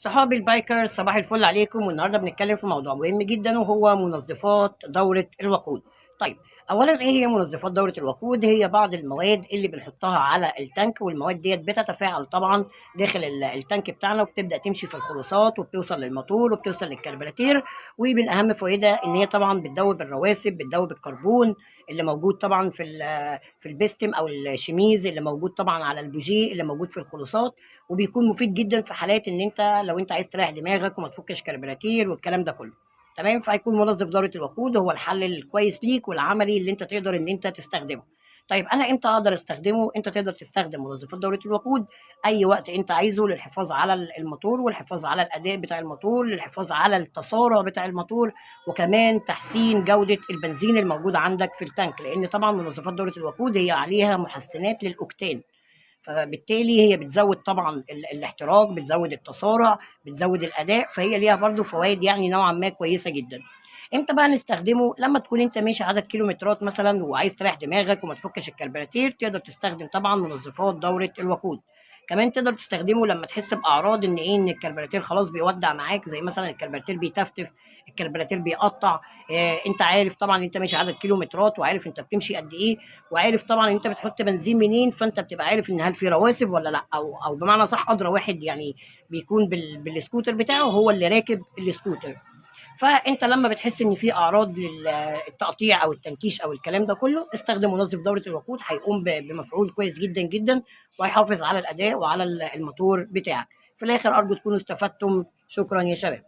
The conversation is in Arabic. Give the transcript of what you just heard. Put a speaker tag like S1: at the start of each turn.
S1: صحابي البايكرز صباح الفل عليكم، والنهارده بنتكلم في موضوع مهم جدا وهو منظفات دورة الوقود. طيب، اولا ايه هي منظفات دورة الوقود؟ هي بعض المواد اللي بنحطها على التانك، والمواد ديت بتتفاعل طبعا داخل التانك بتاعنا، وبتبدا تمشي في الخلاصات وبتوصل للموتور وبتوصل للكربراتير. ومن اهم فوائدها ان هي طبعا بتذوب الرواسب، بتذوب الكربون اللي موجود طبعا في البستم او الشميز اللي موجود طبعا على البوجيه اللي موجود في الخلاصات. وبيكون مفيد جدا في حالات ان انت لو انت عايز تريح دماغك وما تفكش كربراتير والكلام ده كله. تمام، فهيكون منظف دورة الوقود هو الحل الكويس ليك والعملي اللي انت تقدر ان انت تستخدمه. طيب انا امتى اقدر استخدمه؟ انت تقدر تستخدم منظفات دورة الوقود اي وقت انت عايزه، للحفاظ على الموتور والحفاظ على الاداء بتاع الموتور، للحفاظ على التصارع بتاع الموتور، وكمان تحسين جودة البنزين الموجود عندك في التانك، لان طبعا منظفات دورة الوقود هي عليها محسنات للاوكتان. فبالتالي هي بتزود طبعا الاحتراق، بتزود التصارع، بتزود الاداء، فهي ليها برضو فوائد يعني نوعا ما كويسه جدا. امتى بقى نستخدمه؟ لما تكون انت ماشي عدد كيلومترات مثلا وعايز تريح دماغك وما تفكش الكربراتير، تقدر تستخدم طبعا منظفات دوره الوقود. كمان تقدر تستخدمه لما تحس باعراض ان الكربراتير خلاص بيودع معاك، زي مثلا الكربراتير بيتفتف، الكربراتير بيقطع. انت عارف طبعا انت ماشي عدد كيلومترات وعارف انت بتمشي قد ايه، وعارف طبعا انت بتحط بنزين منين، فانت بتبقى عارف ان هل في رواسب ولا لا، او بمعنى صح ادرى واحد يعني بيكون بالسكوتر بتاعه هو اللي راكب السكوتر. فانت لما بتحس ان في اعراض للتقطيع او التنكيش او الكلام ده كله، استخدم منظف دوره الوقود، هيقوم بمفعول كويس جدا جدا، وهيحافظ على الاداء وعلى الموتور بتاعك. في الاخر ارجو تكونوا استفدتم. شكرا يا شباب.